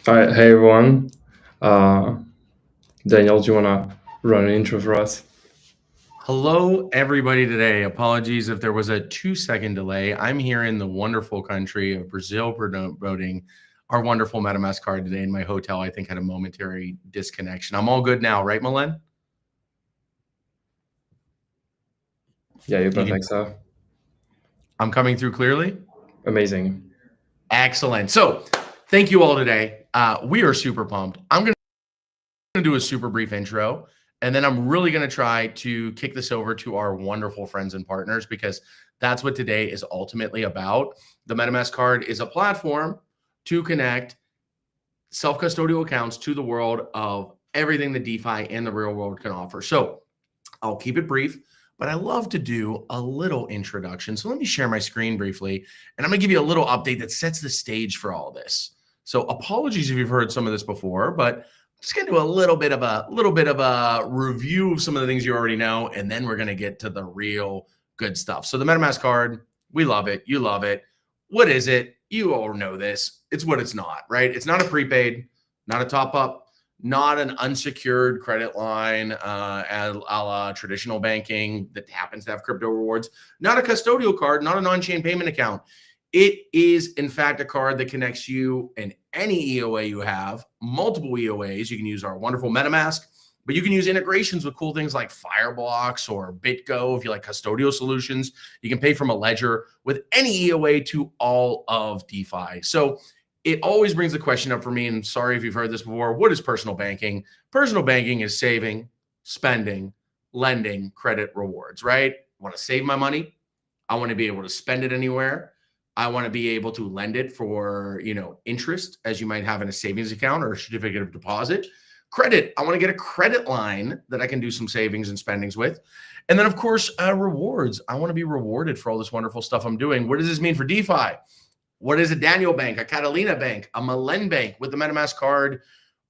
All right, hey everyone. Uh, Daniel, do you wanna run an intro for us? Hello, everybody, today. Apologies if there was a 2-second delay. I'm here in the wonderful country of Brazil promoting our wonderful MetaMask card today in my hotel. I think had a momentary disconnection. I'm all good now, right, Milen? Yeah, you're You can, perfect, sir. I'm coming through clearly. Amazing. Excellent. So, thank you all today. We are super pumped. I'm going to do a super brief intro, and then I'm really going to try to kick this over to our wonderful friends and partners because that's what today is ultimately about. The MetaMask card is a platform to connect self-custodial accounts to the world of everything the DeFi and the real world can offer. So I'll keep it brief, but I love to do a little introduction. So let me share my screen briefly, and I'm going to give you a little update that sets the stage for all this. So apologies if you've heard some of this before, but I'm just going to do a little bit of a review of some of the things you already know, and then we're going to get to the real good stuff. So the MetaMask card, we love it. You love it. What is it? You all know this. It's what it's not, right? It's not a prepaid, not a top up, not an unsecured credit line a la traditional banking that happens to have crypto rewards, not a custodial card, not an on-chain payment account. It is, in fact, a card that connects you and any EOA you have, multiple EOAs. You can use our wonderful MetaMask, but you can use integrations with cool things like Fireblocks or BitGo if you like custodial solutions. You can pay from a ledger with any EOA to all of DeFi. So it always brings the question up for me, and sorry if you've heard this before, what is personal banking? Personal banking is saving, spending, lending, credit rewards, right? I want to save my money. I want to be able to spend it anywhere. I want to be able to lend it for, interest as you might have in a savings account or a certificate of deposit. Credit, I want to get a credit line that I can do some savings and spendings with. And then, of course, rewards. I want to be rewarded for all this wonderful stuff I'm doing. What does this mean for DeFi? What is a Daniel Bank, a Catalina Bank, a Milen Bank with the MetaMask card?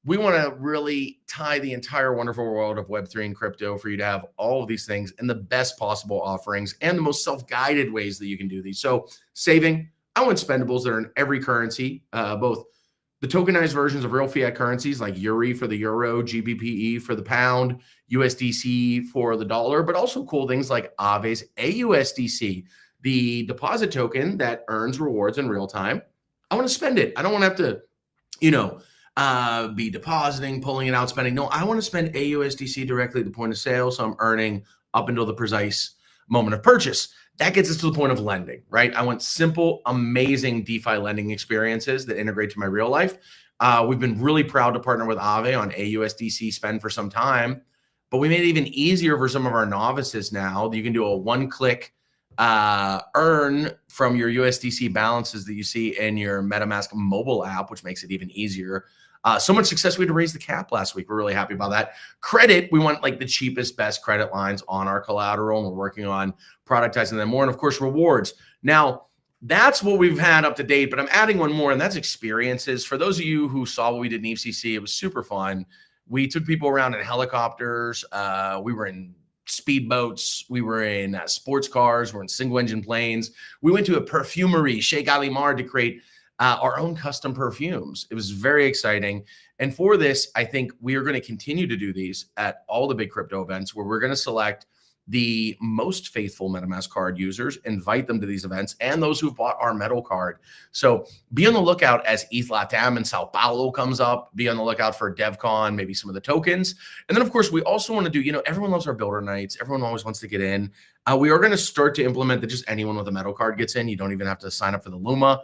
We want to really tie the entire wonderful world of Web3 and crypto for you to have all of these things and the best possible offerings and the most self-guided ways that you can do these. So saving, I want spendables that are in every currency, both the tokenized versions of real fiat currencies like Yuri for the euro, GBPE for the pound, USDC for the dollar, but also cool things like Aave's AUSDC, the deposit token that earns rewards in real time. I want to spend it. I don't want to have to, be depositing, pulling it out, spending. No, I want to spend AUSDC directly at the point of sale. So I'm earning up until the precise moment of purchase. That gets us to the point of lending, right? I want simple, amazing DeFi lending experiences that integrate to my real life. We've been really proud to partner with Aave on AUSDC spend for some time, but we made it even easier for some of our novices now. You can do a one-click earn from your USDC balances that you see in your MetaMask mobile app, which makes it even easier. So much success. We had to raise the cap last week. We're really happy about that. Credit, we want like the cheapest, best credit lines on our collateral, and we're working on productizing them more. And of course, rewards. Now, that's what we've had up to date, but I'm adding one more, and that's experiences. For those of you who saw what we did in EFCC, it was super fun. We took people around in helicopters. We were in speedboats. We were in sports cars. We're in single engine planes. We went to a perfumery, Chez Gallimard, to create our own custom perfumes. It was very exciting. And for this, I think we are going to continue to do these at all the big crypto events where we're going to select the most faithful MetaMask card users, invite them to these events, and those who've bought our metal card. So be on the lookout as ETH Latam in Sao Paulo comes up. Be on the lookout for DevCon, maybe some of the tokens. And then, of course, we also want to do, everyone loves our builder nights. Everyone always wants to get in. We are going to start to implement that just anyone with a metal card gets in. You don't even have to sign up for the Luma.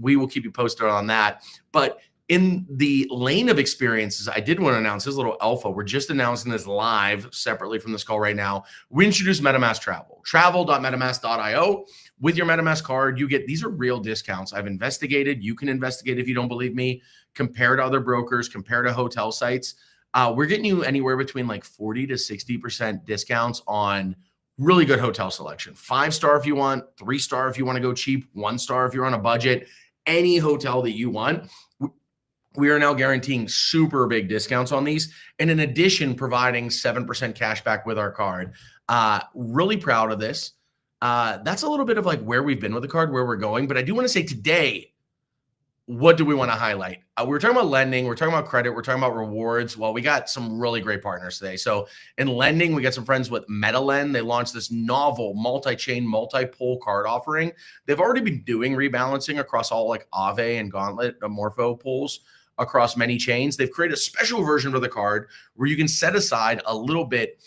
We will keep you posted on that. But in the lane of experiences, I did want to announce this little alpha. We're just announcing this live separately from this call right now. We introduced MetaMask Travel, travel.metamask.io. With your MetaMask card, you get, these are real discounts. I've investigated. You can investigate if you don't believe me. Compare to other brokers, compare to hotel sites. We're getting you anywhere between like 40 to 60% discounts on really good hotel selection. 5-star if you want, 3-star if you want to go cheap, 1-star if you're on a budget. Any hotel that you want, we are now guaranteeing super big discounts on these. And in addition, providing 7% cash back with our card. Really proud of this. That's a little bit of like where we've been with the card, where we're going. But I do want to say today, what do we want to highlight? We're talking about lending, we're talking about credit, we're talking about rewards. Well, we got some really great partners today. So in lending, we got some friends with MetaLend. They launched this novel multi-chain, multi-pool card offering. They've already been doing rebalancing across all like Aave and Gauntlet, Morpho pools across many chains. They've created a special version of the card where you can set aside a little bit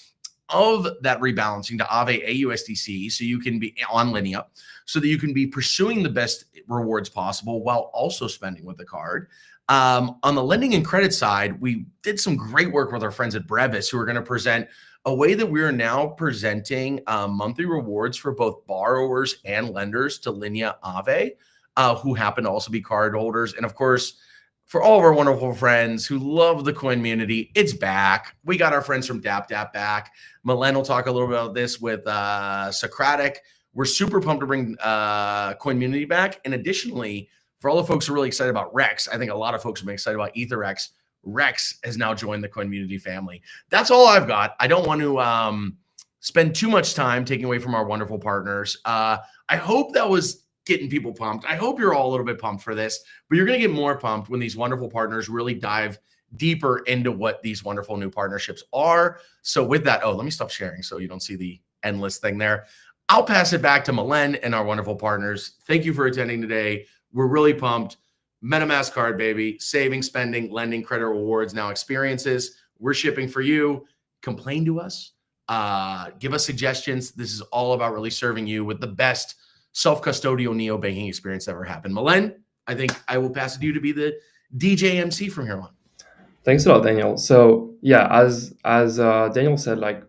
of that rebalancing to Aave AUSDC so you can be on Linea, so that you can be pursuing the best rewards possible while also spending with the card. On the lending and credit side, we did some great work with our friends at Brevis, who are going to present a way that we are now presenting monthly rewards for both borrowers and lenders to Linea Aave, who happen to also be card holders. And of course, for all of our wonderful friends who love the coin community, it's back. We got our friends from DapDap back. Milen will talk a little bit about this with Socratic. We're super pumped to bring coin community back. And additionally, for all the folks who are really excited about Rex, I think a lot of folks have been excited about EtherX. Rex has now joined the coin community family. That's all I've got. I don't want to spend too much time taking away from our wonderful partners. I hope that was getting people pumped. I hope you're all a little bit pumped for this, but you're going to get more pumped when these wonderful partners really dive deeper into what these wonderful new partnerships are. So with that, let me stop sharing so you don't see the endless thing there. I'll pass it back to Milen and our wonderful partners. Thank you for attending today. We're really pumped. MetaMask card, baby. Saving, spending, lending, credit rewards, now experiences. We're shipping for you. Complain to us. Give us suggestions. This is all about really serving you with the best self-custodial neo-banking experience ever happened. Milen, I think I will pass it to you to be the DJ MC from here on. Thanks a lot, Daniel. So yeah, as Daniel said, like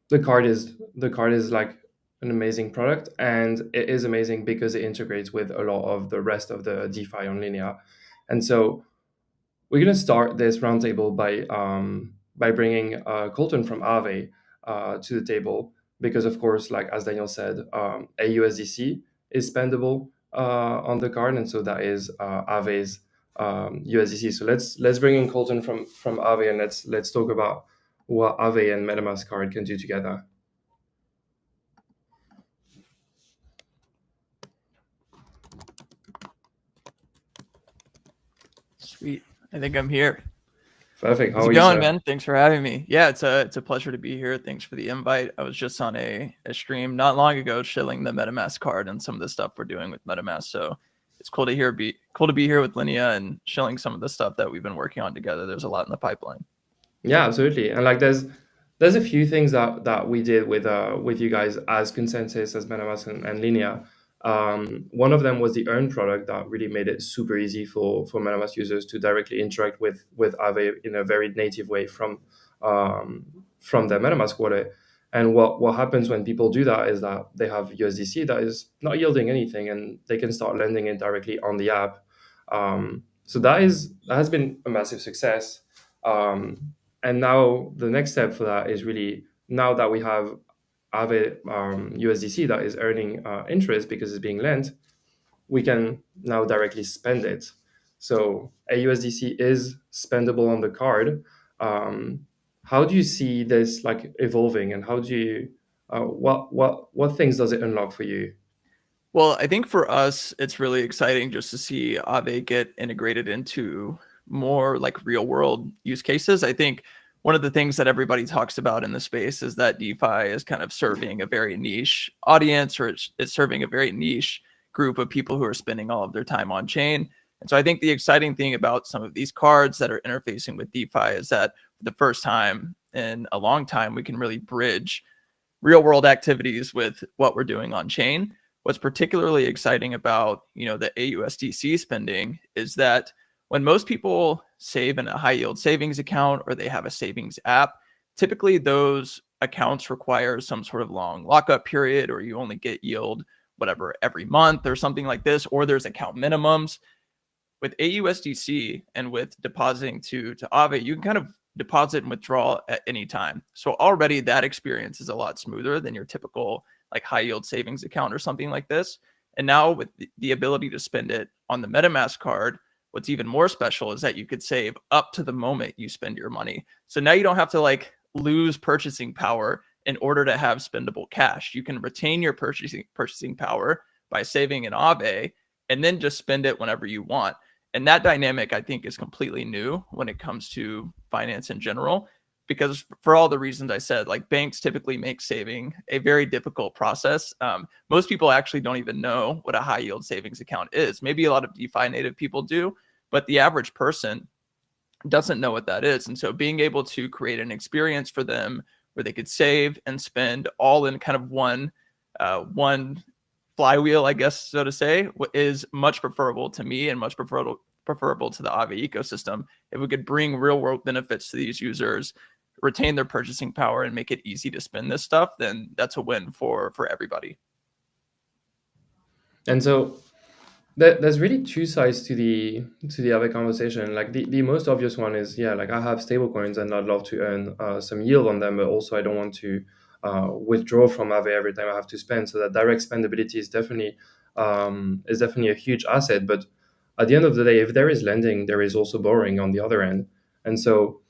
the card is like an amazing product, and it is amazing because it integrates with a lot of the rest of the DeFi on Linea. And so we're gonna start this roundtable by bringing Colton from Aave to the table, because of course, like as Daniel said, AUSDC is spendable on the card, and so that is Aave's USDC. So let's bring in Colton from Aave, and let's talk about what Aave and MetaMask card can do together. Sweet. I think I'm here. Perfect. How's it going, man? Thanks for having me. Yeah, it's a pleasure to be here. Thanks for the invite. I was just on a stream not long ago shilling the MetaMask card and some of the stuff we're doing with MetaMask. So it's cool to be here with Linea and shilling some of the stuff that we've been working on together. There's a lot in the pipeline. Yeah, absolutely. And like there's a few things that we did with you guys as Consensus, as MetaMask and Linea. One of them was the Earn product that really made it super easy for MetaMask users to directly interact with Aave in a very native way from their MetaMask wallet. And what happens when people do that is that they have USDC that is not yielding anything, and they can start lending it directly on the app. So that has been a massive success. And now the next step for that is really, now that we have Aave USDC that is earning interest because it's being lent, we can now directly spend it. So AUSDC is spendable on the card. How do you see this like evolving, and how do you what things does it unlock for you? Well, I think for us, it's really exciting just to see Aave get integrated into more like real world use cases. I think one of the things that everybody talks about in the space is that DeFi is kind of serving a very niche audience, or it's serving a very niche group of people who are spending all of their time on chain. And so I think the exciting thing about some of these cards that are interfacing with DeFi is that for the first time in a long time, we can really bridge real world activities with what we're doing on chain. What's particularly exciting about, the AUSDC spending is that when most people save in a high yield savings account, or they have a savings app, typically those accounts require some sort of long lockup period, or you only get yield whatever every month or something like this, or there's account minimums. With AUSDC and with depositing to Aave, you can kind of deposit and withdraw at any time. So already that experience is a lot smoother than your typical like high yield savings account or something like this. And now with the ability to spend it on the MetaMask card, what's even more special is that you could save up to the moment you spend your money. So now you don't have to like lose purchasing power in order to have spendable cash. You can retain your purchasing power by saving in Aave and then just spend it whenever you want. And that dynamic, I think, is completely new when it comes to finance in general, because for all the reasons I said, like banks typically make saving a very difficult process. Most people actually don't even know what a high yield savings account is. Maybe a lot of DeFi native people do, but the average person doesn't know what that is. And so being able to create an experience for them where they could save and spend all in kind of one flywheel, I guess, so to say, is much preferable to me and much preferable to the Aave ecosystem. If we could bring real world benefits to these users, retain their purchasing power, and make it easy to spend this stuff, then that's a win for everybody. And so there's really two sides to the other conversation. Like the most obvious one is, yeah, like I have stable coins and I'd love to earn some yield on them, but also I don't want to withdraw from Aave every time I have to spend. So that direct spendability is definitely a huge asset. But at the end of the day, if there is lending, there is also borrowing on the other end. And so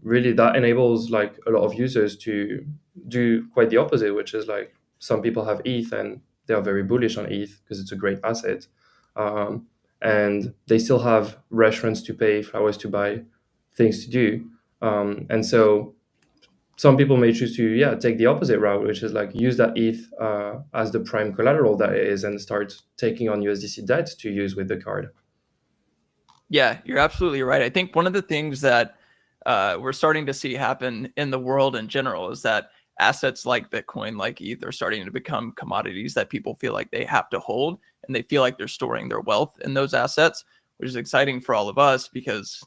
really that enables like a lot of users to do quite the opposite, which is like some people have ETH and they are very bullish on ETH because it's a great asset. And they still have restaurants to pay, flowers to buy, things to do. And so some people may choose to, take the opposite route, which is like use that ETH as the prime collateral that it is and start taking on USDC debt to use with the card. Yeah, you're absolutely right. I think one of the things that we're starting to see happen in the world in general is that assets like Bitcoin, like ETH, are starting to become commodities that people feel like they have to hold, and they feel like they're storing their wealth in those assets, which is exciting for all of us because,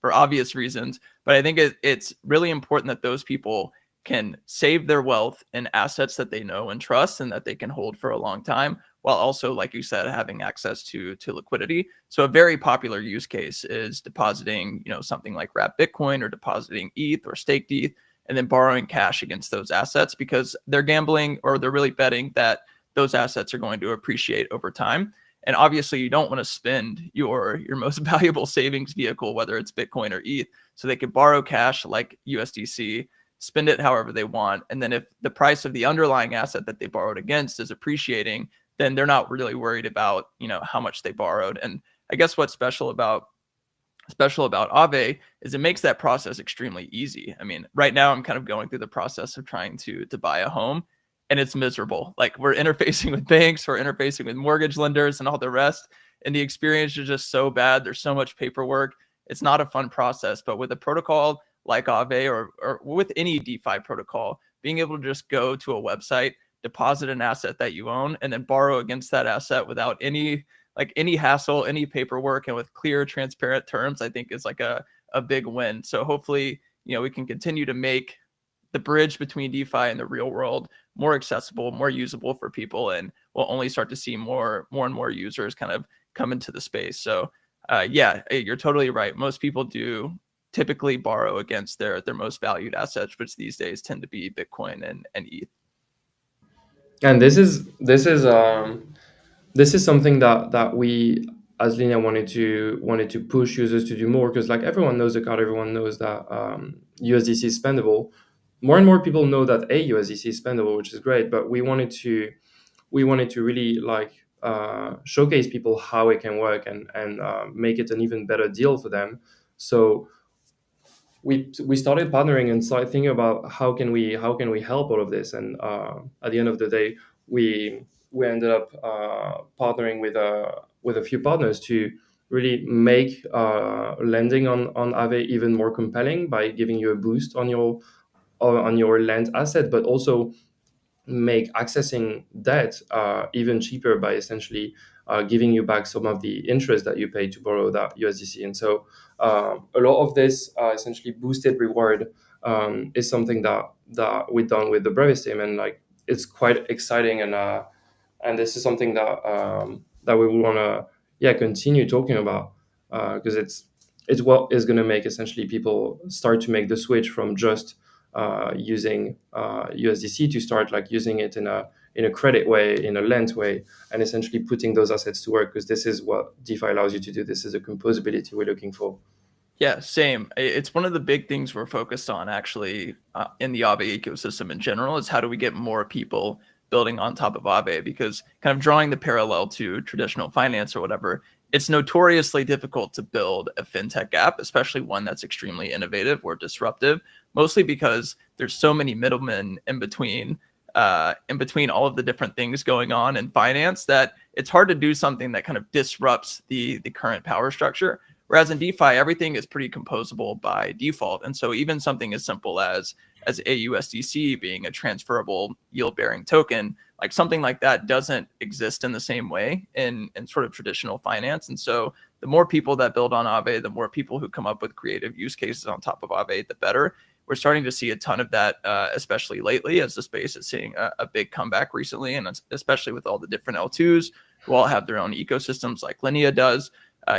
for obvious reasons. But I think it's really important that those people can save their wealth in assets that they know and trust and that they can hold for a long time, while also, like you said, having access to liquidity. So a very popular use case is depositing, something like wrapped Bitcoin or depositing ETH or staked ETH, and then borrowing cash against those assets because they're gambling or they're really betting that those assets are going to appreciate over time. And obviously you don't want to spend your most valuable savings vehicle, whether it's Bitcoin or ETH, so they could borrow cash like USDC, spend it however they want. And then if the price of the underlying asset that they borrowed against is appreciating, then they're not really worried about, how much they borrowed. And I guess what's special about Aave is it makes that process extremely easy. I mean, right now I'm kind of going through the process of trying to buy a home, and it's miserable. Like we're interfacing with banks, we're interfacing with mortgage lenders and all the rest. And the experience is just so bad. There's so much paperwork. It's not a fun process. But with a protocol like Aave or with any DeFi protocol, being able to just go to a website, deposit an asset that you own, and then borrow against that asset without any hassle, any paperwork, and with clear, transparent terms, I think is like a big win. So hopefully, we can continue to make the bridge between DeFi and the real world more accessible, more usable for people, and we'll only start to see more and more users kind of come into the space. So you're totally right. Most people do typically borrow against their most valued assets, which these days tend to be Bitcoin and ETH. And this is something that we as Linea wanted to push users to do more, because like everyone knows the card, everyone knows that USDC is spendable. More and more people know that USDC is spendable, which is great. But we wanted to really like showcase people how it can work and make it an even better deal for them. So we started partnering and started thinking about how can we help all of this. And at the end of the day, we ended up partnering with a few partners to really make lending on Aave even more compelling by giving you a boost on your lend asset, but also make accessing debt even cheaper by essentially giving you back some of the interest that you paid to borrow that USDC. And so a lot of this essentially boosted reward is something that we've done with the Brevis team, and like it's quite exciting. And this is something that that we want to continue talking about because it's what is going to make essentially people start to make the switch from just using USDC to start like using it in a credit way, in a lent way, and essentially putting those assets to work, because this is what DeFi allows you to do. This is a composability we're looking for. Yeah, same. It's one of the big things we're focused on actually in the Aave ecosystem in general is how do we get more people building on top of Aave, because kind of drawing the parallel to traditional finance or whatever, it's notoriously difficult to build a fintech app, especially one that's extremely innovative or disruptive, mostly because there's so many middlemen in between all of the different things going on in finance that it's hard to do something that kind of disrupts the current power structure. Whereas in DeFi, everything is pretty composable by default. And so even something as simple as AUSDC being a transferable yield-bearing token, like something like that doesn't exist in the same way in sort of traditional finance. And so the more people that build on Aave, the more people who come up with creative use cases on top of Aave, the better. We're starting to see a ton of that, especially lately, as the space is seeing a big comeback recently, and especially with all the different L2s who all have their own ecosystems like Linea does.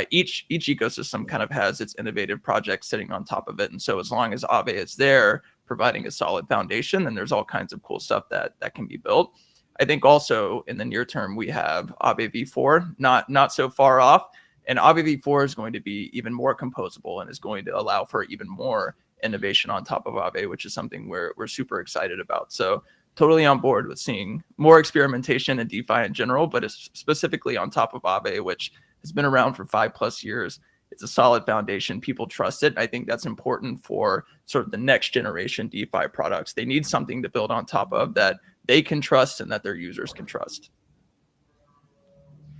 Each ecosystem kind of has its innovative project sitting on top of it. And so as long as Aave is there providing a solid foundation, then there's all kinds of cool stuff that can be built. I think also in the near term, we have Aave v4, not so far off. And Aave v4 is going to be even more composable and is going to allow for even more innovation on top of Aave, which is something we're super excited about. So totally on board with seeing more experimentation in DeFi in general, but it's specifically on top of Aave, which has been around for 5+ years. It's a solid foundation. People trust it. I think that's important for sort of the next generation DeFi products. They need something to build on top of that they can trust and that their users can trust.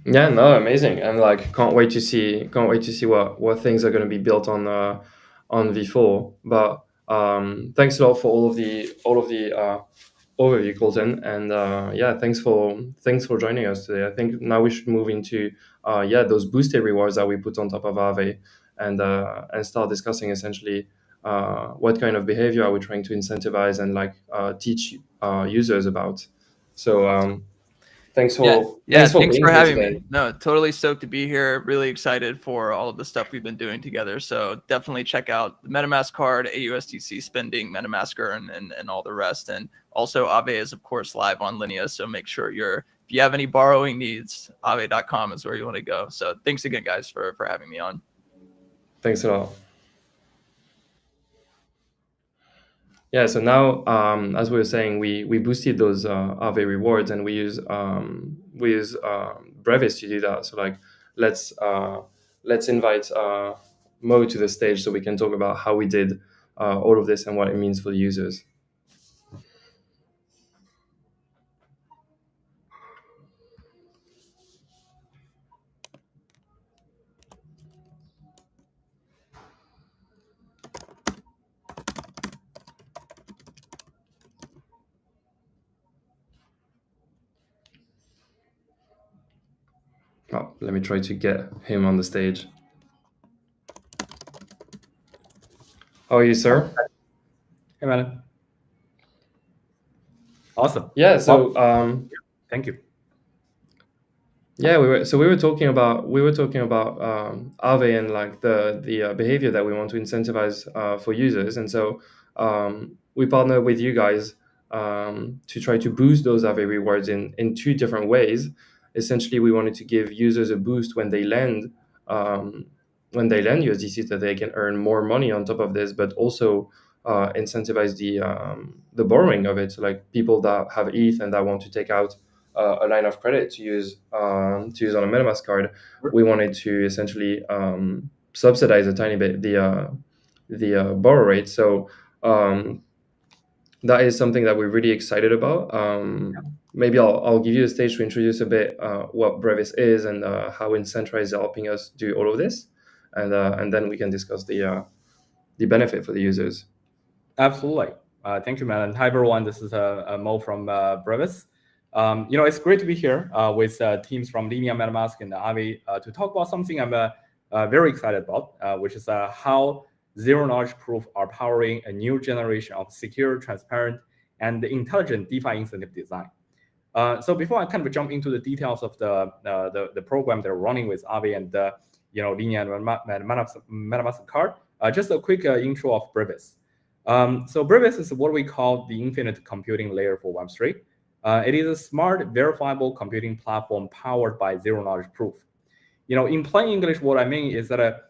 Yeah, no, amazing. And like can't wait to see what things are going to be built on V4. But thanks a lot for all of the overview, Colton. And yeah, thanks for joining us today. I think now we should move into those boosted rewards that we put on top of Aave, and start discussing essentially what kind of behavior are we trying to incentivize and like teach users about. So thanks for thanks being for here having today. me. No, totally stoked to be here. Really excited for all of the stuff we've been doing together. So definitely check out the MetaMask card, AUSDC spending, MetaMask Earn, and all the rest. And also Aave is of course live on Linea. So make sure if you have any borrowing needs, Aave.com is where you want to go. So thanks again, guys, for having me on. Thanks a lot. Yeah, so now, as we were saying, we boosted those Aave rewards, and we use Brevis to do that. So like, let's invite Mo to the stage so we can talk about how we did all of this and what it means for the users. Oh, let me try to get him on the stage. How are you, sir? Hey, man. Awesome. Yeah. So, thank you. Yeah, we were talking about Aave and like the behavior that we want to incentivize for users, and so we partnered with you guys to try to boost those Aave rewards in two different ways. Essentially, we wanted to give users a boost when they lend USDC, so they can earn more money on top of this, but also incentivize the borrowing of it. So like people that have ETH and that want to take out a line of credit to use on a MetaMask card, we wanted to essentially subsidize a tiny bit the borrow rate. So that is something that we're really excited about. Maybe I'll give you the stage to introduce a bit what Brevis is and how Incentra is helping us do all of this, and then we can discuss the benefit for the users. Absolutely. Thank you, man. And hi, everyone. This is Mo from Brevis. It's great to be here with teams from Linea, MetaMask, and Aave to talk about something I'm very excited about, which is how zero-knowledge proof are powering a new generation of secure, transparent, and intelligent DeFi incentive design. So before I kind of jump into the details of the program they're running with Aave and Linea and MetaMask card, just a quick intro of Brevis. So Brevis is what we call the infinite computing layer for Web3. It is a smart, verifiable computing platform powered by zero-knowledge proof. In plain English, what I mean is that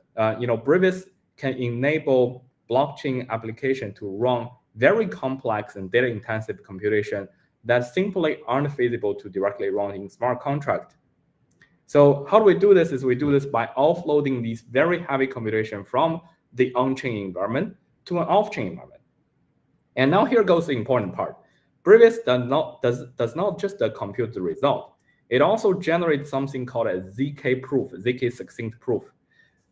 Brevis can enable blockchain application to run very complex and data-intensive computation that simply aren't feasible to directly run in smart contract. So how do we do this? Is we do this by offloading these very heavy computation from the on-chain environment to an off-chain environment. And now here goes the important part. Brevis does not just compute the result. It also generates something called a ZK proof, ZK succinct proof.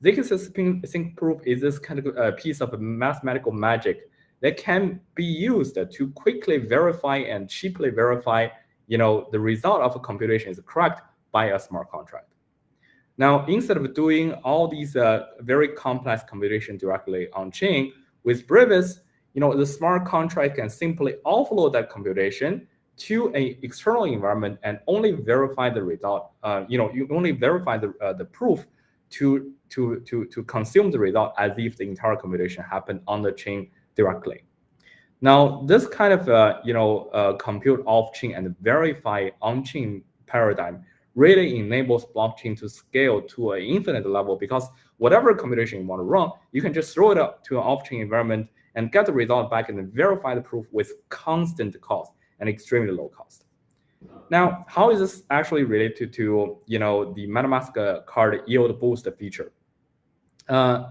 ZK succinct proof is this kind of a piece of mathematical magic that can be used to quickly verify and cheaply verify, the result of a computation is correct by a smart contract. Now, instead of doing all these very complex computation directly on chain, with Brevis, the smart contract can simply offload that computation to an external environment and only verify the result. You only verify the proof to consume the result as if the entire computation happened on the chain directly. Now, this kind of compute off-chain and verify on-chain paradigm really enables blockchain to scale to an infinite level, because whatever computation you want to run, you can just throw it up to an off-chain environment and get the result back and then verify the proof with constant cost and extremely low cost. Now, how is this actually related to the MetaMask card yield boost feature? Here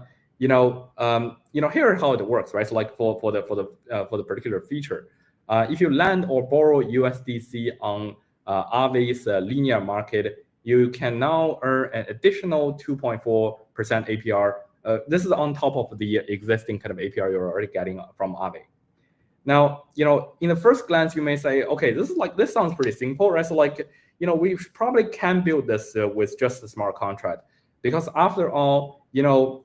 how it works, right? So like for the particular feature, if you lend or borrow USDC on Aave's Linea market, you can now earn an additional 2.4% APR. This is on top of the existing kind of APR you're already getting from Aave. Now, in the first glance, you may say, okay, this sounds pretty simple, right? So like, we probably can build this with just a smart contract, because after all,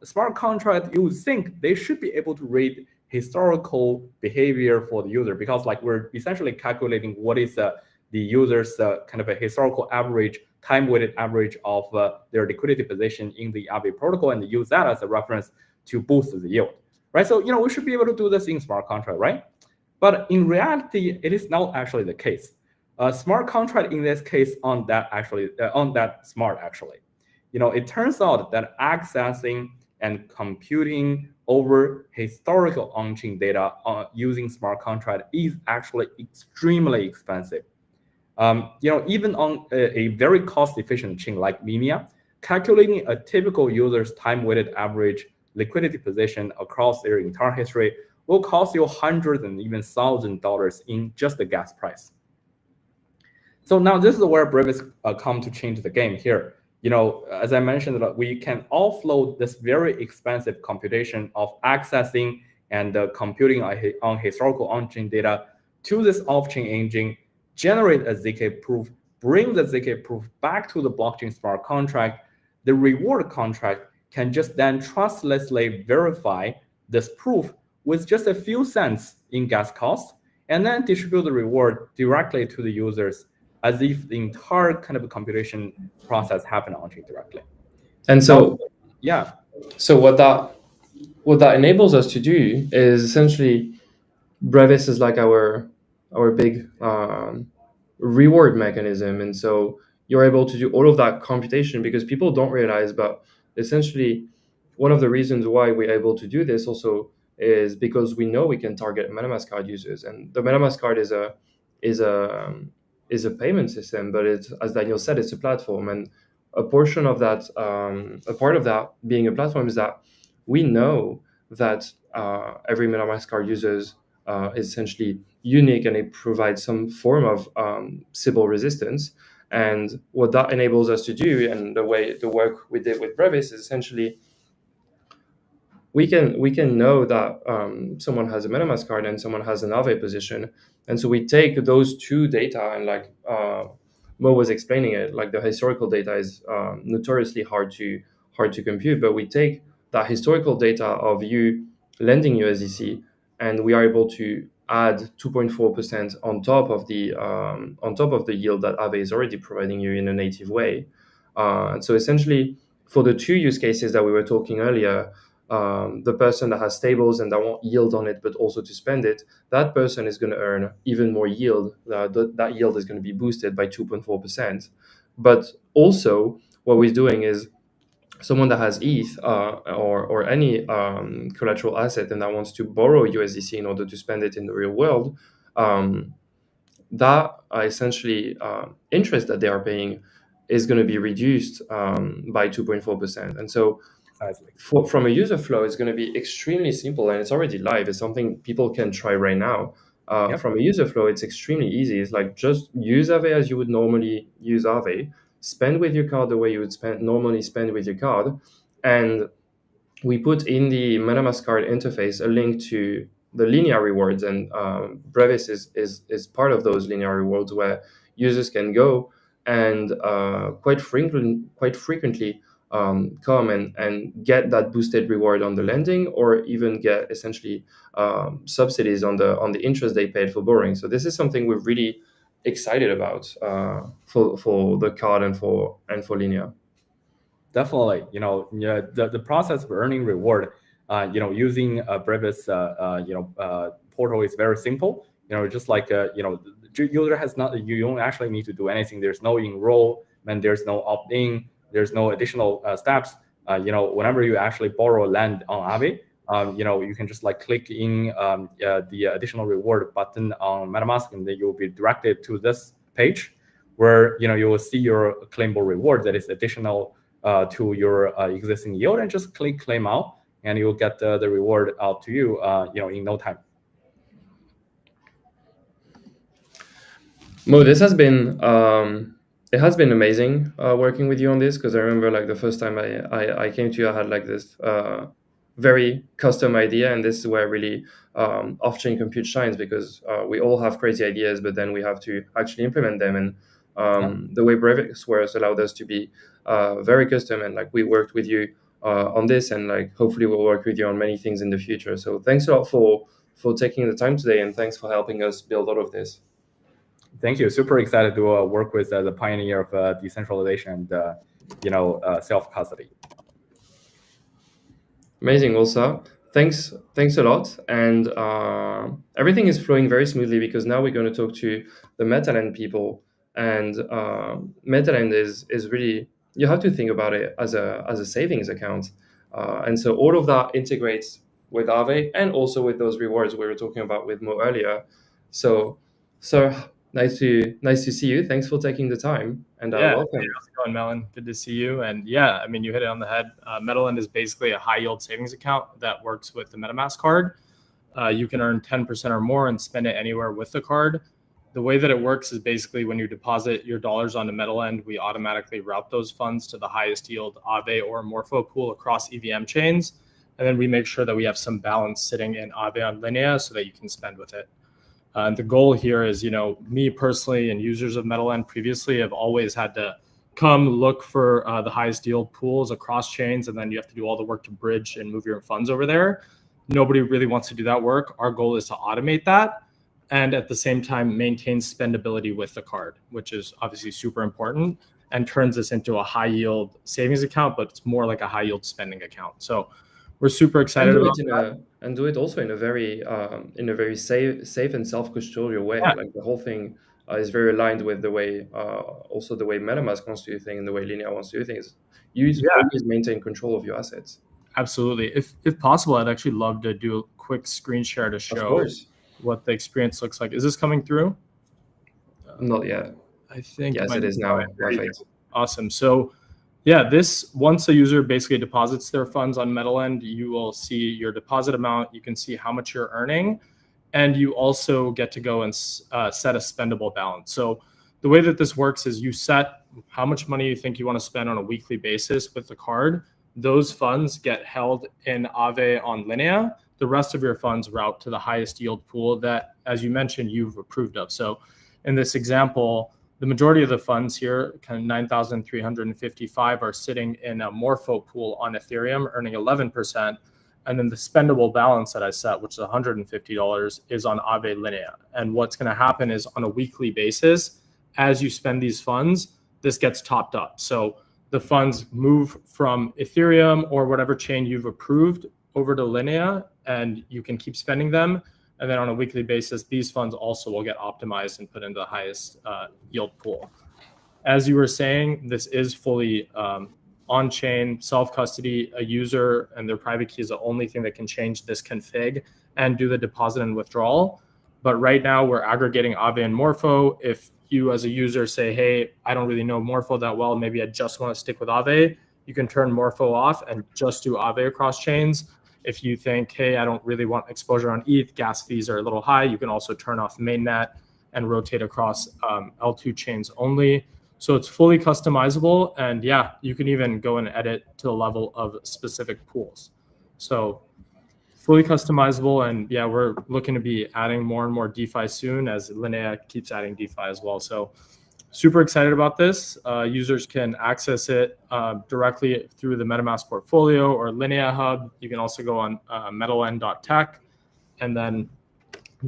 smart contract, you would think they should be able to read historical behavior for the user, because like we're essentially calculating what is the user's kind of a historical average, time-weighted average of their liquidity position in the Aave protocol, and use that as a reference to boost the yield, right? So, we should be able to do this in smart contract, right? But in reality, it is not actually the case. Smart contract in this case on that smart actually. It turns out that accessing and computing over historical on-chain data using smart contract is actually extremely expensive. Even on a very cost-efficient chain like Linea, calculating a typical user's time-weighted average liquidity position across their entire history will cost you hundreds and even $1,000 in just the gas price. So now this is where Brevis come to change the game here. As I mentioned, we can offload this very expensive computation of accessing and computing on historical on-chain data to this off-chain engine, generate a ZK proof, bring the ZK proof back to the blockchain smart contract. The reward contract can just then trustlessly verify this proof with just a few cents in gas cost, and then distribute the reward directly to the users as if the entire kind of computation process happened on-chain directly. And so, yeah. So what that enables us to do is essentially, Brevis is like our big reward mechanism, and so you're able to do all of that computation, because people don't realize, but essentially one of the reasons why we're able to do this also is because we know we can target MetaMask card users, and the MetaMask card is a payment system, but it's, as Daniel said, it's a platform, and a portion of that, a part of that being a platform is that we know that every MetaMask card users is essentially unique, and it provides some form of Sybil resistance. And what that enables us to do, and the work we did with Brevis, is essentially we can know that someone has a MetaMask card and someone has an Aave position, and so we take those two data, and like Mo was explaining it, like the historical data is notoriously hard to compute, but we take that historical data of you lending USDC, and we are able to add 2.4% on top of the yield that Aave is already providing you in a native way. And so essentially, for the two use cases that we were talking earlier, the person that has stables and that want yield on it, but also to spend it, that person is going to earn even more yield. That yield is going to be boosted by 2.4%. But also, what we're doing is, someone that has ETH or any collateral asset and that wants to borrow USDC in order to spend it in the real world, that essentially interest that they are paying is going to be reduced by 2.4%. And so Precisely. from a user flow, it's going to be extremely simple, and it's already live. It's something people can try right now. Yep. From a user flow, it's extremely easy. It's like just use Aave as you would normally use Aave, spend with your card the way you would normally spend with your card, and we put in the MetaMask card interface a link to the Linea rewards, and Brevis is part of those Linea rewards where users can go and quite frequently come and get that boosted reward on the lending, or even get essentially subsidies on the interest they paid for borrowing. So this is something we're really excited about for the card and for Linea. Definitely, yeah, the process of earning reward, using Brevis, portal is very simple. Just like the user has not, you don't actually need to do anything. There's no enrollment, there's no opt-in, there's no additional steps. Whenever you actually borrow land on Aave, you can just like click in the additional reward button on MetaMask, and then you'll be directed to this page where you will see your claimable reward that is additional to your existing yield, and just click claim out, and you'll get the reward out to you, in no time. Mo, this has been it has been amazing working with you on this, because I remember like the first time I came to you, I had like this very custom idea, and this is where really off-chain compute shines, because we all have crazy ideas, but then we have to actually implement them. And the way Brevis works allowed us to be very custom, and like we worked with you on this, and like hopefully we'll work with you on many things in the future. So thanks a lot for taking the time today, and thanks for helping us build all of this. Thank you. Super excited to work with the pioneer of decentralization and self-custody. Amazing, also. Thanks a lot, and everything is flowing very smoothly, because now we're going to talk to the MetaLand people, and MetaLand is really, you have to think about it as a savings account, and so all of that integrates with Aave and also with those rewards we were talking about with Mo earlier. So nice to see you. Thanks for taking the time, and welcome. Hey, how's it going, Melon? Good to see you. And yeah, I mean, you hit it on the head. MetaLand is basically a high yield savings account that works with the MetaMask card. You can earn 10% or more and spend it anywhere with the card. The way that it works is basically when you deposit your dollars onto MetaLand, we automatically route those funds to the highest yield Aave or Morpho pool across EVM chains. And then we make sure that we have some balance sitting in Aave on Linea so that you can spend with it. And the goal here is, me personally and users of MetaLand previously have always had to come look for the highest yield pools across chains, and then you have to do all the work to bridge and move your funds over there. Nobody really wants to do that work. Our goal is to automate that, and at the same time maintain spendability with the card, which is obviously super important, and turns this into a high yield savings account, but it's more like a high yield spending account. So we're super excited about that. And do it also in a very safe and self-custodial way. Yeah. Like the whole thing is very aligned with the way also the way MetaMask wants to do things and the way Linea wants to do things. You always maintain control of your assets. Absolutely. If possible, I'd actually love to do a quick screen share to show what the experience looks like. Is this coming through? Not yet. I think yes, it is now. Perfect. Awesome. So yeah, once a user basically deposits their funds on MetaLand, you will see your deposit amount. You can see how much you're earning, and you also get to go and set a spendable balance. So the way that this works is you set how much money you think you want to spend on a weekly basis with the card. Those funds get held in Aave on Linea. The rest of your funds route to the highest yield pool that, as you mentioned, you've approved of. So in this example, the majority of the funds here, kind of 9,355, are sitting in a Morpho pool on Ethereum, earning 11%. And then the spendable balance that I set, which is $150, is on Aave Linea. And what's going to happen is on a weekly basis, as you spend these funds, this gets topped up. So the funds move from Ethereum or whatever chain you've approved over to Linea, and you can keep spending them. And then on a weekly basis, these funds also will get optimized and put into the highest yield pool. As you were saying, this is fully on-chain, self-custody. A user and their private key is the only thing that can change this config and do the deposit and withdrawal. But right now, we're aggregating Aave and Morpho. If you as a user say, hey, I don't really know Morpho that well, maybe I just want to stick with Aave, you can turn Morpho off and just do Aave across chains. If you think, hey, I don't really want exposure on ETH, gas fees are a little high, you can also turn off mainnet and rotate across L2 chains only. So it's fully customizable. And yeah, you can even go and edit to the level of specific pools. So fully customizable. And yeah, we're looking to be adding more and more DeFi soon as Linea keeps adding DeFi as well. So super excited about this. Users can access it directly through the MetaMask portfolio or Linea Hub. You can also go on metalend.tech and then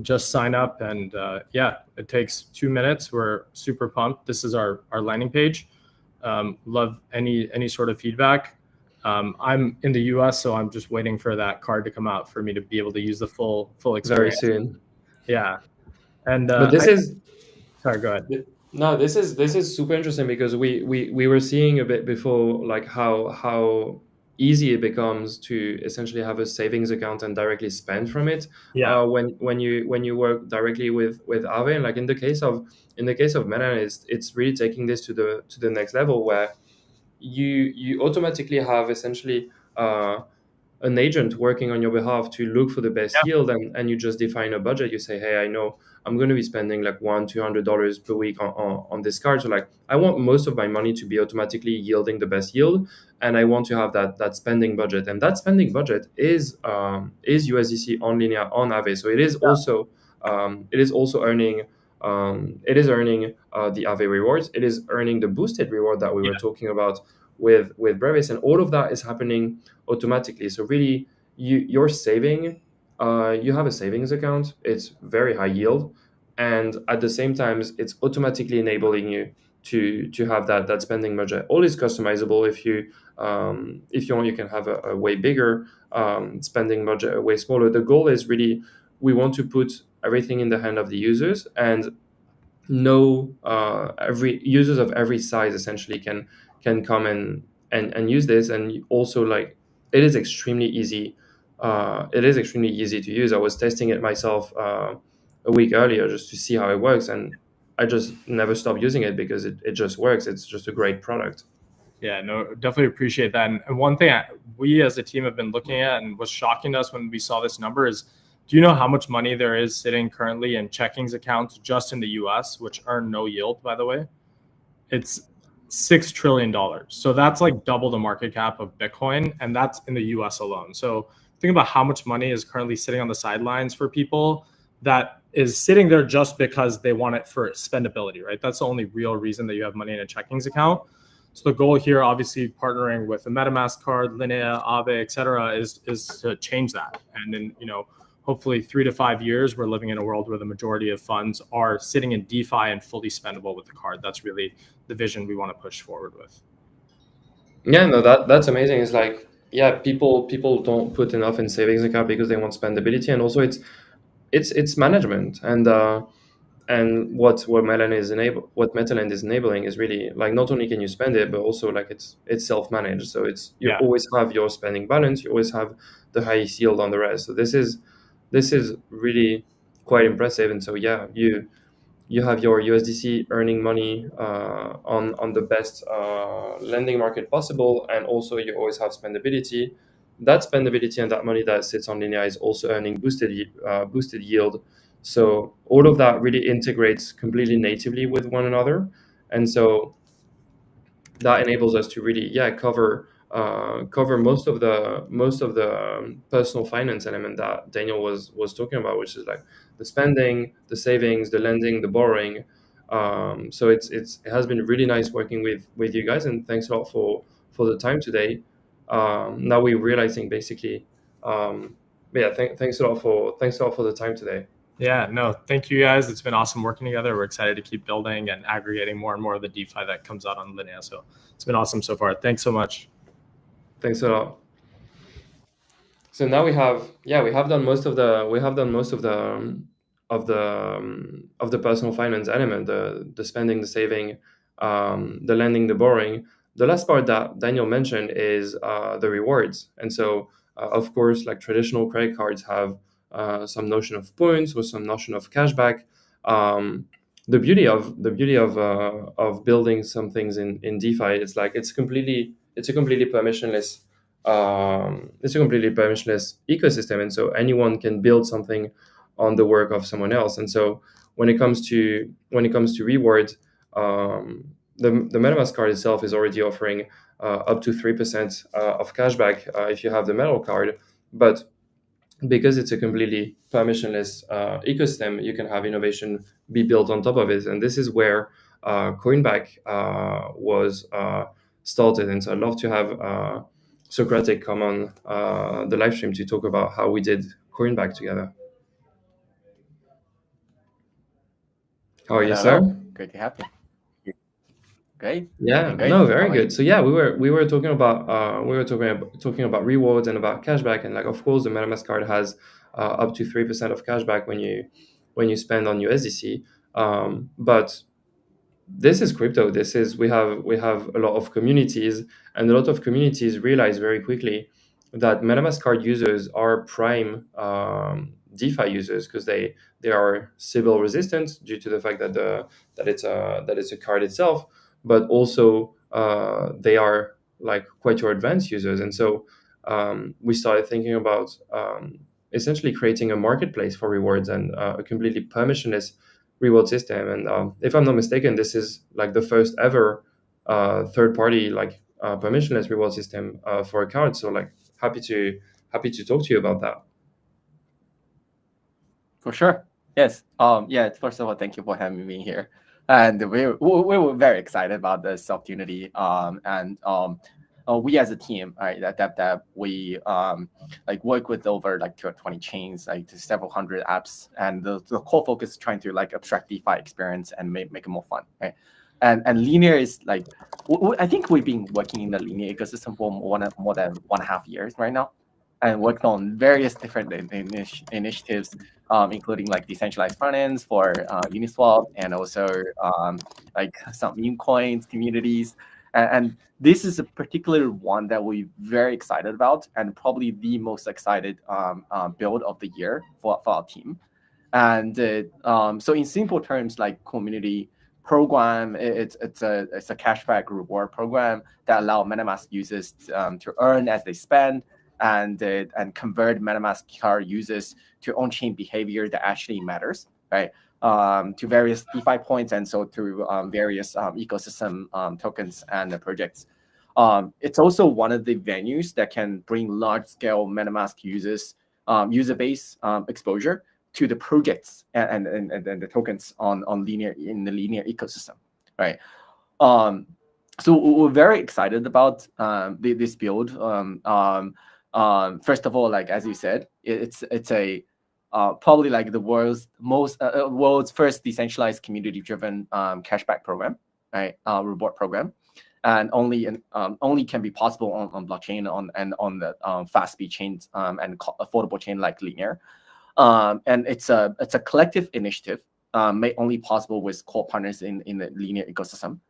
just sign up. And yeah, it takes 2 minutes. We're super pumped. This is our landing page. Love any sort of feedback. I'm in the US, so I'm just waiting for that card to come out for me to be able to use the full experience. Very soon. Yeah. And but this is sorry, go ahead. No, this is super interesting because we were seeing a bit before like how easy it becomes to essentially have a savings account and directly spend from it. Yeah. When you work directly with Aave, and like in the case of Meta, it's really taking this to the next level where you automatically have essentially an agent working on your behalf to look for the best yield, and you just define a budget. You say, hey, I know I'm going to be spending like $100-$200 per week on this card. So like I want most of my money to be automatically yielding the best yield, and I want to have that spending budget. And that spending budget is USDC on Linea on Aave. So it is also earning the Aave rewards. It is earning the boosted reward that we were talking about with Brevis, and all of that is happening automatically. So really, you're saving. You have a savings account. It's very high yield, and at the same time, it's automatically enabling you to have that spending budget. All is customizable. If you want, you can have a way bigger spending budget, a way smaller. The goal is really we want to put everything in the hand of the users, and every users of every size essentially can come and use this. And also, like, it is extremely easy. It is extremely easy to use. I was testing it myself a week earlier just to see how it works, and I just never stopped using it because it just works. It's just a great product. Yeah, no, definitely appreciate that. And one thing we as a team have been looking at and was shocking to us when we saw this number is, do you know how much money there is sitting currently in checkings accounts just in the US, which earn no yield, by the way? It's $6 trillion. So that's like double the market cap of Bitcoin, and that's in the US alone. So think about how much money is currently sitting on the sidelines for people that is sitting there just because they want it for spendability, right? That's the only real reason that you have money in a checkings account. So the goal here, obviously partnering with a MetaMask card, Linea, Aave, et cetera, is to change that. And then, hopefully 3 to 5 years, we're living in a world where the majority of funds are sitting in DeFi and fully spendable with the card. That's really the vision we want to push forward with. Yeah, no, that's amazing. It's like, yeah, people don't put enough in savings account because they want spendability, and also it's management. And what Metalend is enabling is really like, not only can you spend it, but also like it's self-managed. So you always have your spending balance, you always have the highest yield on the rest. So this is really quite impressive. And so yeah, you have your USDC earning money on the best lending market possible, and also you always have spendability. That spendability and that money that sits on Linea is also earning boosted yield. So all of that really integrates completely natively with one another, and so that enables us to really cover most of the personal finance element that Daniel was talking about, which is like the spending, the savings, the lending, the borrowing. So it has been really nice working with you guys, and thanks a lot for the time today. Now we're realizing basically, thanks a lot for the time today. Yeah, no, thank you guys. It's been awesome working together. We're excited to keep building and aggregating more and more of the DeFi that comes out on Linea. So it's been awesome so far. Thanks so much. Thanks a lot. So now we have done most of the personal finance element, the spending, the saving, the lending, the borrowing. The last part that Daniel mentioned is the rewards. And so of course, like traditional credit cards have some notion of points or some notion of cashback. the beauty of building some things in DeFi is like it's a completely permissionless ecosystem, and so anyone can build something on the work of someone else. And so when it comes to rewards, the MetaMask card itself is already offering up to 3% of cashback if you have the metal card, but because it's a completely permissionless ecosystem, you can have innovation be built on top of it. And this is where Coinback was started. And so I'd love to have Socratic come on the live stream to talk about how we did Coinback together. How are you, sir? Great to have you. Great. Yeah, Great. no, very good. So yeah, we were talking about talking about rewards and about cashback, and like of course the MetaMask card has up to 3% of cashback when you spend on USDC. But this is crypto. This is we have a lot of communities, and a lot of communities realize very quickly that MetaMask card users are prime DeFi users because they are Sybil resistant due to the fact that it's a card itself, but also they are like quite your advanced users. And so we started thinking about essentially creating a marketplace for rewards and a completely permissionless reward system. And if I'm not mistaken, this is like the first ever third-party like permissionless reward system for a card. So like happy to talk to you about that. For sure. Yes. Yeah. First of all, thank you for having me here, and we were very excited about this opportunity. We as a team, right, at DevDev, we like work with over like 20 chains, like several hundred apps, and the core focus is trying to like abstract DeFi experience and make it more fun, right? And Linea is like, I think we've been working in the Linea ecosystem for more than 1.5 years right now, and worked on various different initiatives, including like decentralized front ends for Uniswap, and also like some meme coins communities. And this is a particular one that we're very excited about, and probably the most excited build of the year for our team. And so in simple terms, like community program, it's a cashback reward program that allow MetaMask users to earn as they spend, and convert MetaMask card users to on-chain behavior that actually matters, right? To various DeFi points, and so to various ecosystem tokens and projects. It's also one of the venues that can bring large-scale MetaMask users, user base exposure to the projects and the tokens on Linea in the Linea ecosystem, right? So we're very excited about this build. First of all, like as you said, it's a probably like the world's first decentralized community-driven cashback program, right? Reward program, and only can be possible on blockchain and on the fast speed chains and affordable chain like Linea. And it's a collective initiative made only possible with core partners in the Linea ecosystem.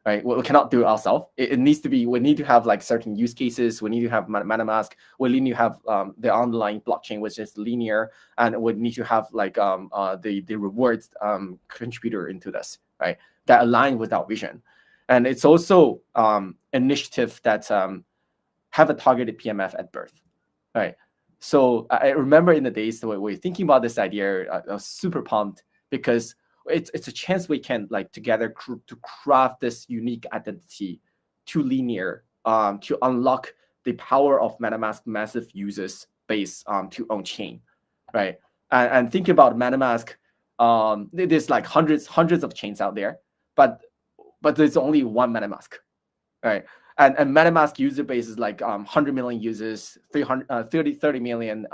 Right, we cannot do it ourselves. It needs to be. We need to have like certain use cases. We need to have MetaMask. We need to have the underlying blockchain, which is Linea, and we need to have like the rewards contributor into this, right? That align with our vision. And it's also initiative that have a targeted PMF at birth, right? So I remember in the days that we were thinking about this idea, I was super pumped because it's a chance we can like together to craft this unique identity to Linea, to unlock the power of MetaMask massive users base to on chain, right? And think about MetaMask, there's like hundreds of chains out there, but there's only one MetaMask, right? And MetaMask user base is like 100 million users, 30 million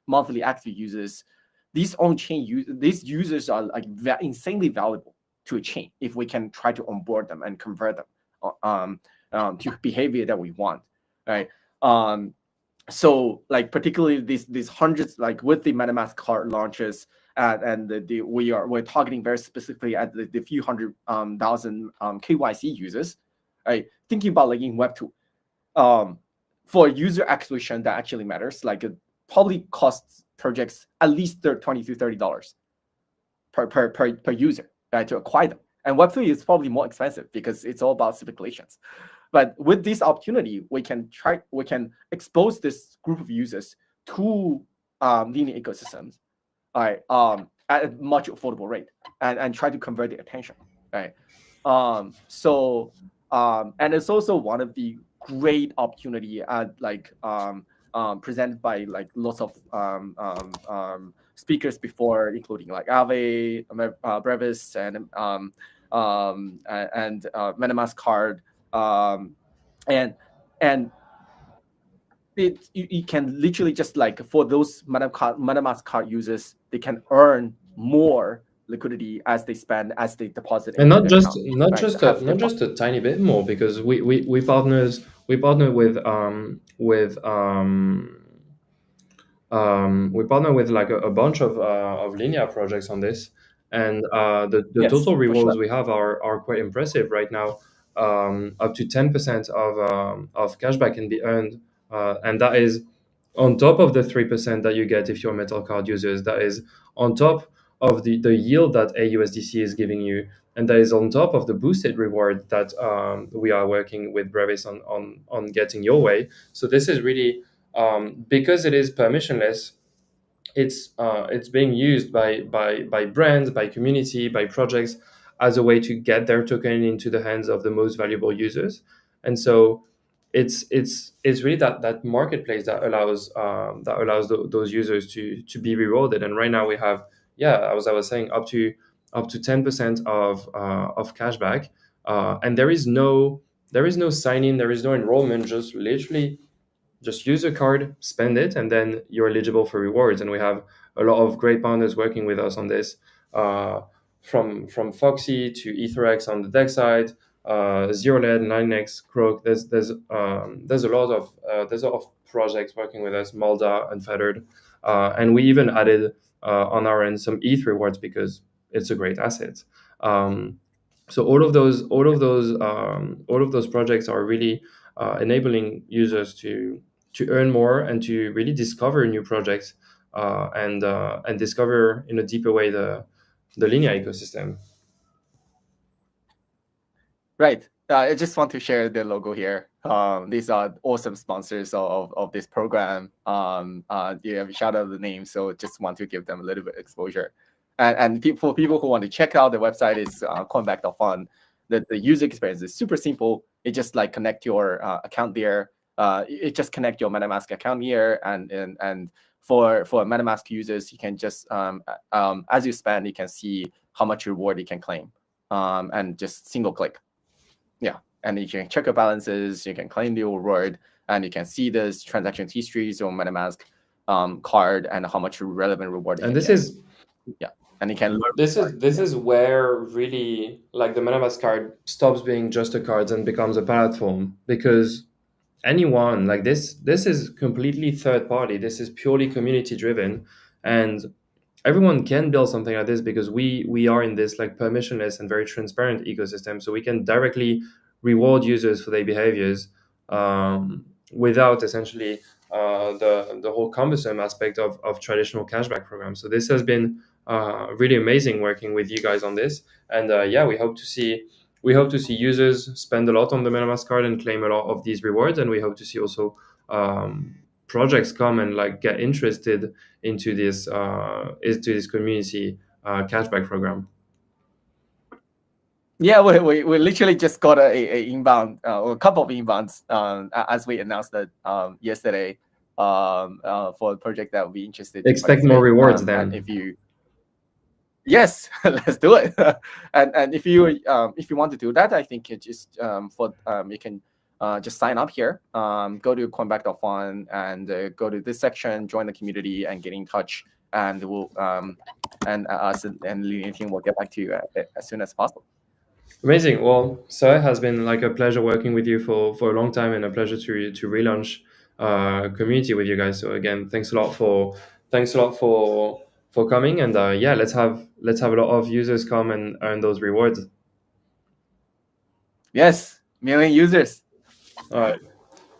monthly active users. These on-chain these users are like insanely valuable to a chain if we can try to onboard them and convert them to behavior that we want, right? So like particularly these hundreds, like with the MetaMask card launches, and we're targeting very specifically at the few hundred thousand KYC users, right? Thinking about like in Web2, for user acquisition that actually matters, like it probably costs projects at least $20 to $30 per user, right, to acquire them. And Web3 is probably more expensive because it's all about speculations. But with this opportunity, we can expose this group of users to Linea ecosystems, right, at a much affordable rate, and try to convert their attention, right? And it's also one of the great opportunity presented by like lots of speakers before, including like Ave, Brevis, and MetaMask card, and you can literally just like, for those MetaMask card users, they can earn more liquidity as they spend, as they deposit, and not into just account, right? not just a tiny bit more, because we partner with like a bunch of Linea projects on this, and the Yes, total for rewards sure. we have are quite impressive right now. Up to 10% of cashback can be earned, and that is on top of the 3% that you get if you're metal card users. That is on top of the yield that AUSDC is giving you, and that is on top of the boosted reward that we are working with Brevis on getting your way. So this is really, because it is permissionless, it's being used by brands, by community, by projects as a way to get their token into the hands of the most valuable users. And so it's really that marketplace that allows those users to be rewarded. And right now we have, as I was saying, up to 10% of cashback, and there is no sign in, there is no enrollment, just literally just use a card, spend it, and then you're eligible for rewards. And we have a lot of great partners working with us on this, from Foxy to EtherX on the deck side, ZeroLed, 9x, Croak. There's a lot of projects working with us, Malda, Unfettered, and we even added on our end some ETH rewards because it's a great asset. So all of those projects are really enabling users to earn more and to really discover new projects, and discover in a deeper way the Linea ecosystem. Right. I just want to share the logo here. These are awesome sponsors of this program. You have shout out the name, so just want to give them a little bit exposure. And for people who want to check out the website, is coinback.fund. The user experience is super simple. It just like connect your account there. It just connect your MetaMask account here, and for MetaMask users, you can just as you spend, you can see how much reward you can claim, and just single click. Yeah, and you can check your balances, you can claim the reward, and you can see this transaction histories on MetaMask card and how much relevant reward. And this is and you can learn. This is where really like the MetaMask card stops being just a card and becomes a platform, because anyone like this is completely third party. This is purely community driven, and everyone can build something like this because we are in this like permissionless and very transparent ecosystem, so we can directly reward users for their behaviors, without essentially the whole cumbersome aspect of traditional cashback programs. So this has been really amazing working with you guys on this, and we hope to see users spend a lot on the MetaMask card and claim a lot of these rewards, and we hope to see also projects come and like get interested into this community cashback program. Yeah, we literally just got a inbound, or a couple of inbounds, as we announced that yesterday, for a project that will be interested. Expect more rewards then. And if you, yes, let's do it. and if you want to do that, I think it just you can just sign up here. Go to coinback.fund and go to this section, join the community, and get in touch. And we'll and us and Linea team will get back to you as soon as possible. Amazing. Well, sir, it has been like a pleasure working with you for a long time, and a pleasure to relaunch community with you guys. So again, thanks a lot for coming, and let's have a lot of users come and earn those rewards. Yes, million users. All right.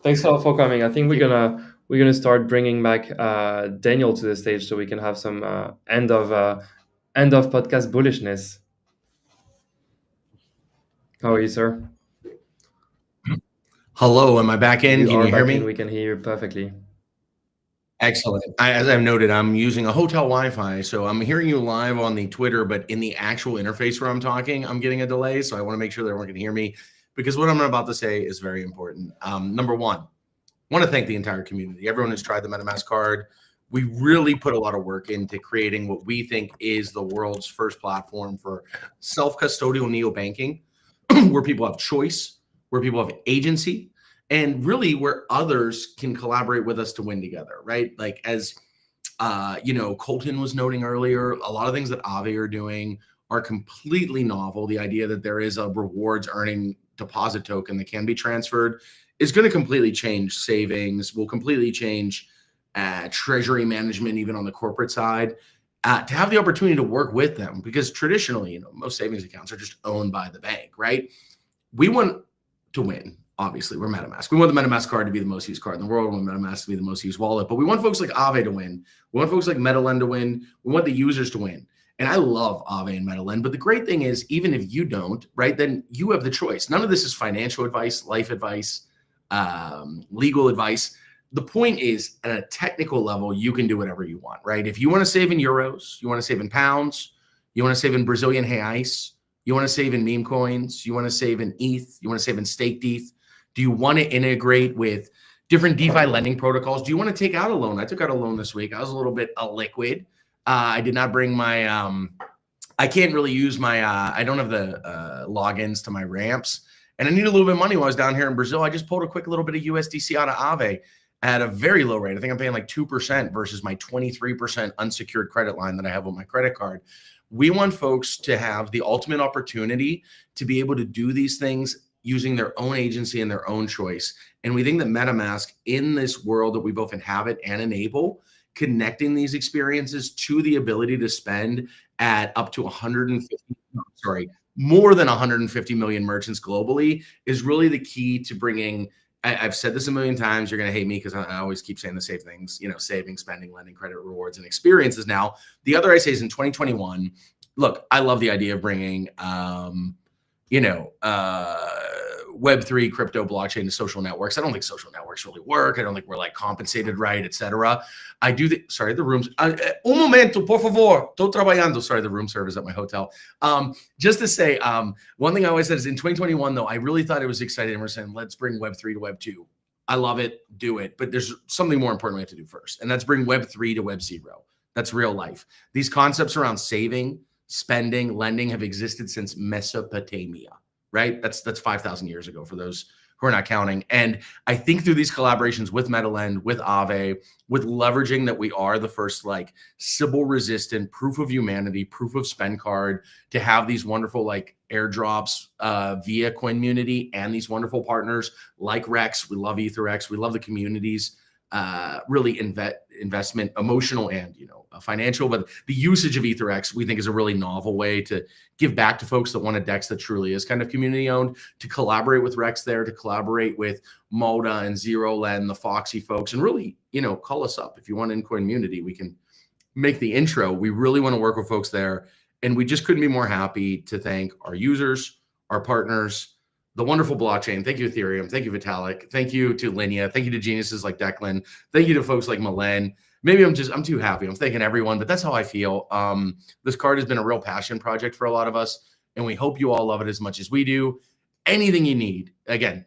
Thanks a lot for coming. I think we're gonna start bringing back Daniel to the stage so we can have some end of podcast bullishness. How are you, sir? Hello, am I back in? You Can are you hear back in. me? We can hear you perfectly. Excellent. As I've noted, I'm using a hotel Wi-Fi, so I'm hearing you live on the Twitter, but in the actual interface where I'm talking, I'm getting a delay. So I want to make sure that everyone can hear me because what I'm about to say is very important. Number one, I want to thank the entire community. Everyone who's tried the MetaMask card. We really put a lot of work into creating what we think is the world's first platform for self-custodial neobanking, where people have choice, where people have agency, and really where others can collaborate with us to win together, right? Like as Colton was noting earlier, a lot of things that Aave are doing are completely novel. The idea that there is a rewards earning deposit token that can be transferred is going to completely change savings, will completely change treasury management, even on the corporate side. To have the opportunity to work with them, because traditionally, most savings accounts are just owned by the bank, right? We want to win. Obviously, we're MetaMask. We want the MetaMask card to be the most used card in the world. We want MetaMask to be the most used wallet. But we want folks like Aave to win. We want folks like MetaLend to win. We want the users to win. And I love Aave and MetaLend. But the great thing is, even if you don't, right, then you have the choice. None of this is financial advice, life advice, legal advice. The point is, at a technical level, you can do whatever you want, right? If you want to save in euros, you want to save in pounds, you want to save in Brazilian reais, you want to save in meme coins, you want to save in ETH, you want to save in staked ETH. Do you want to integrate with different DeFi lending protocols? Do you want to take out a loan? I took out a loan this week. I was a little bit illiquid. I did not bring my, I can't really use my, I don't have the logins to my ramps. And I need a little bit of money while I was down here in Brazil. I just pulled a quick little bit of USDC out of Aave at a very low rate. I think I'm paying like 2% versus my 23% unsecured credit line that I have on my credit card. We want folks to have the ultimate opportunity to be able to do these things using their own agency and their own choice. And we think that MetaMask, in this world that we both inhabit and enable, connecting these experiences to the ability to spend at up to more than 150 million merchants globally is really the key to bringing. I've said this a million times. You're going to hate me because I always keep saying the same things, saving, spending, lending, credit, rewards, and experiences. Now, the other I say is in 2021, look, I love the idea of bringing, Web3 crypto blockchain to social networks. I don't think social networks really work. I don't think we're like compensated right, etc. I do sorry, the rooms. Un momento, por favor. Tô trabalhando. Sorry, the room service at my hotel. Just to say, one thing I always said is in 2021, though, I really thought it was exciting. We're saying, let's bring Web3 to Web2. I love it. Do it. But there's something more important we have to do first. And that's bring Web3 to Web0. That's real life. These concepts around saving, spending, lending have existed since Mesopotamia. Right? That's 5,000 years ago for those who are not counting. And I think through these collaborations with MetaLend, with Aave, with leveraging that we are the first like Sybil resistant proof of humanity, proof of spend card to have these wonderful like airdrops via Coinmunity and these wonderful partners like Rex. We love EtherX. We love the communities. Really investment, emotional and financial, but the usage of EtherX we think is a really novel way to give back to folks that want a DEX that truly is kind of community owned, to collaborate with Rex there, to collaborate with Moda and ZeroLend, the Foxy folks, and really call us up if you want in Coinmunity. We can make the intro. We really want to work with folks there, and we just couldn't be more happy to thank our users, our partners, the wonderful blockchain. Thank you, Ethereum. Thank you, Vitalik. Thank you to Linea. Thank you to geniuses like Declan. Thank you to folks like Malen. Maybe I'm too happy. I'm thanking everyone, but that's how I feel. This card has been a real passion project for a lot of us, and we hope you all love it as much as we do. Anything you need, again,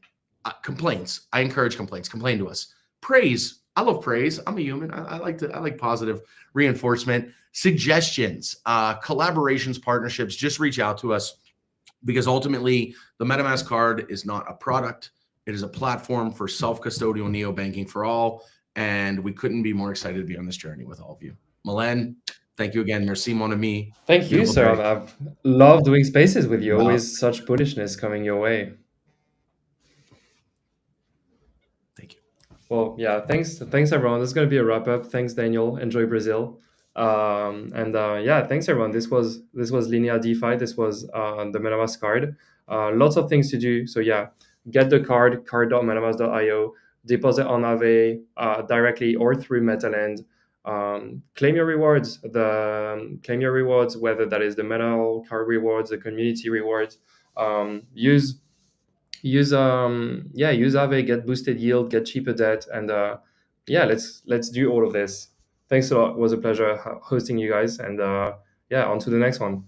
complaints. I encourage complaints. Complain to us. Praise. I love praise. I'm a human. I like positive reinforcement. Suggestions, collaborations, partnerships. Just reach out to us. Because ultimately, the MetaMask card is not a product. It is a platform for self-custodial neobanking for all. And we couldn't be more excited to be on this journey with all of you. Malen, thank you again. Merci, mon ami. Thank you, sir. I've loved doing spaces with you. Wow. Always such bullishness coming your way. Thank you. Well, yeah, thanks everyone. This is going to be a wrap up. Thanks, Daniel. Enjoy Brazil. Yeah, thanks everyone. This was Linea DeFi. This was the MetaMask card. Lots of things to do. So yeah, get the card.metamask.io, deposit on Aave directly or through MetaLend. Claim your rewards. Claim your rewards, whether that is the metal card rewards, the community rewards. use Aave, get boosted yield, get cheaper debt, and let's do all of this. Thanks a lot. It was a pleasure hosting you guys, and on to the next one.